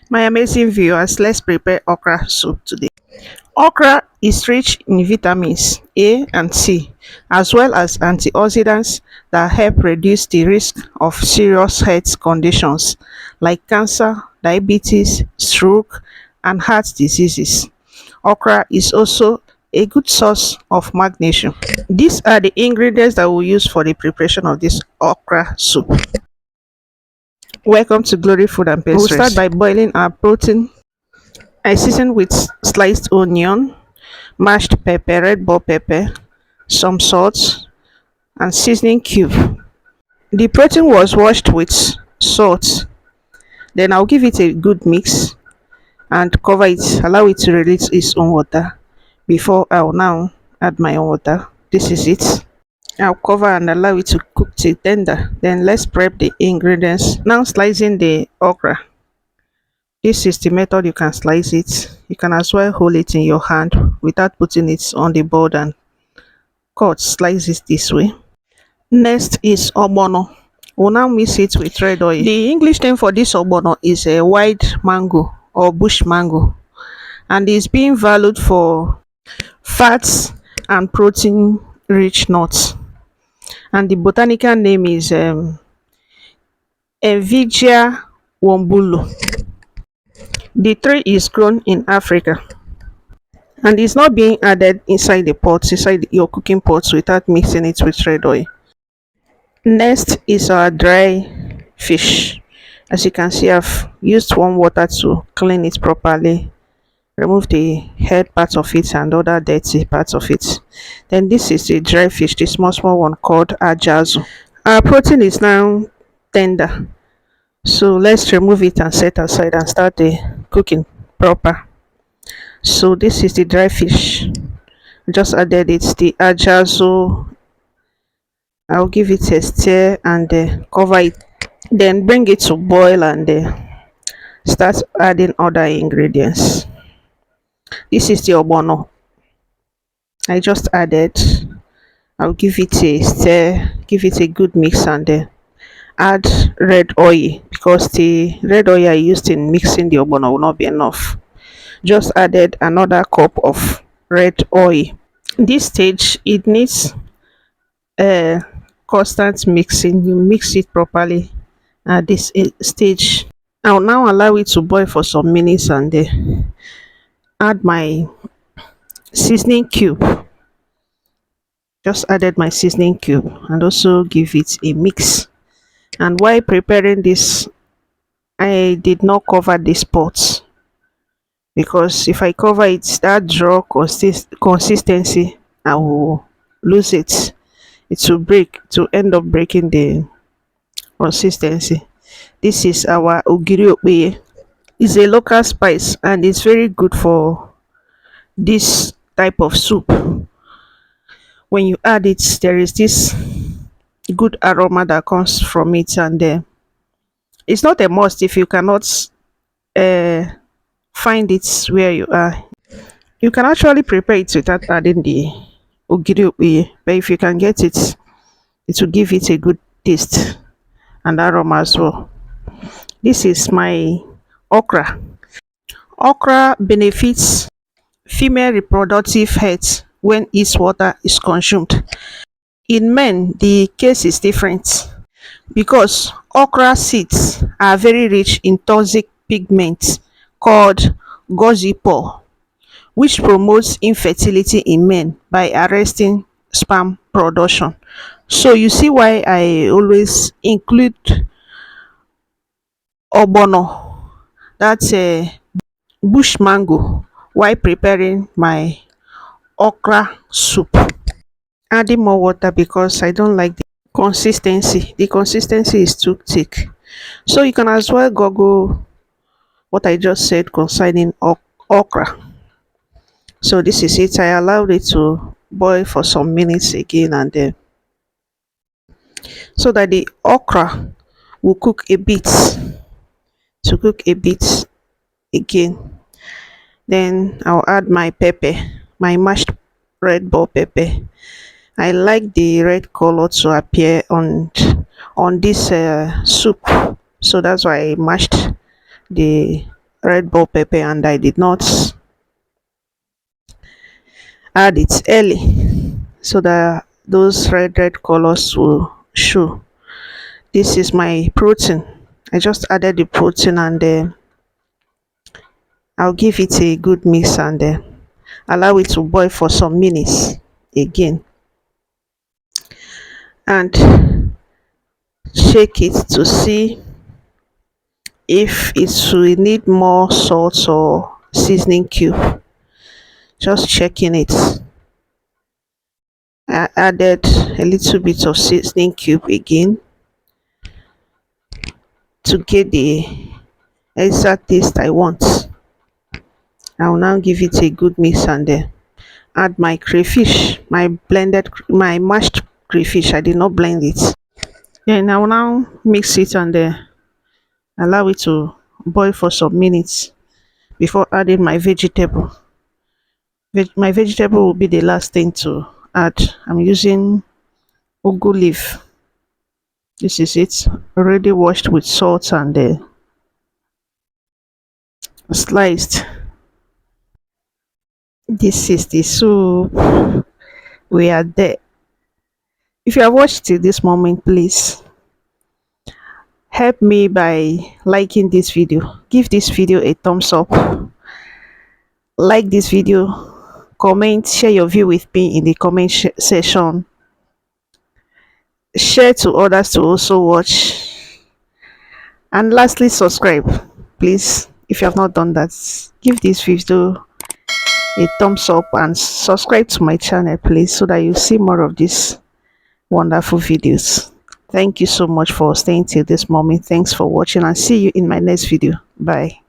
My amazing viewers, let's prepare okra soup today. Okra is rich in vitamins A and C, as well as antioxidants that help reduce the risk of serious health conditions like cancer, diabetes, stroke, and heart diseases. Okra is also a good source of magnesium. These are the ingredients that we'll use for the preparation of this okra soup. Welcome to Glory Food and Pastries. We'll start by boiling our protein. I season with sliced onion, mashed pepper, red bell pepper, some salt, and seasoning cube. The protein was washed with salt. Then I'll give it a good mix and cover it, allow it to release its own water before I'll now add my own water. This is it. I'll cover and allow it to cook till tender. Then let's prep the ingredients. Now slicing the okra. This is the method you can slice it. You can as well hold it in your hand without putting it on the board and cut, slice it this way. Next is ogbono. We'll now mix it with red oil. The English name for this ogbono is a wild mango or bush mango, and is being valued for fats and protein rich nuts. And the botanical name is Evigia wombulu. The tree is grown in Africa and is not being added inside the pot, inside your cooking pots without mixing it with red oil. Next is our dry fish. As you can see, I've used warm water to clean it properly, remove the head part of it and other dirty parts of it. Then this is the dry fish, the small one called ajazu. Our protein is now tender, so let's remove it and set aside and start the cooking proper. So this is the dry fish. Just added it, the ajazu. I'll give it a stir and cover it, then bring it to boil and start adding other ingredients. This is the ogbono I just added. I'll give it a stir, give it a good mix, and add red oil, because the red oil I used in mixing the ogbono will not be enough. Just added another cup of red oil. This stage it needs constant mixing. You mix it properly at this stage. I'll now allow it to boil for some minutes and add my seasoning cube. Just added my seasoning cube and also give it a mix. And while preparing this, I did not cover this pot, because if I cover it, that draw consistency, I will lose it. It will break, to end up breaking the consistency. This is our ogiri okpeye. It's a local spice and it's very good for this type of soup. When you add it, there is this good aroma that comes from it, and it's not a must if you cannot uh, find it where you are. You can actually prepare it without adding the ogiri okpeye, but if you can get it, it will give it a good taste and aroma as well. This is my okra. Okra benefits female reproductive health when its water is consumed. In men, the case is different, because okra seeds are very rich in toxic pigment called gossypol, which promotes infertility in men by arresting sperm production. So you see why I always include ogbono, that's a bush mango, while preparing my okra soup. Adding more water because I don't like the consistency. The consistency is too thick. So you can as well google what I just said concerning okra. So this is it. I allowed it to boil for some minutes again, and then so that the okra will cook a bit, to cook a bit again. Then I'll add my pepper, my mashed red bell pepper. I like the red color to appear on this soup, so that's why I mashed the red bell pepper and I did not add it early so that those red colors will show. This is my protein. I just added the protein and I'll give it a good mix and allow it to boil for some minutes again, and shake it to see if it will need more salt or seasoning cube. Just checking it. I added a little bit of seasoning cube again to get the exact taste I want. I will now give it a good mix and add my crayfish, my mashed crayfish. I did not blend it. Then I will now mix it and allow it to boil for some minutes before adding my vegetable. My vegetable will be the last thing to add. I'm using ugu leaf. This is it, already washed with salt and sliced. This is the soup. We are there. If you have watched till this moment, please help me by liking this video. Give this video a thumbs up. Like this video, comment, share your view with me in the comment section. Share to others to also watch, and lastly subscribe, please. If you have not done that, give this video a thumbs up and subscribe to my channel, please, so that you see more of these wonderful videos. Thank you so much for staying till this moment. Thanks for watching and see you in my next video. Bye.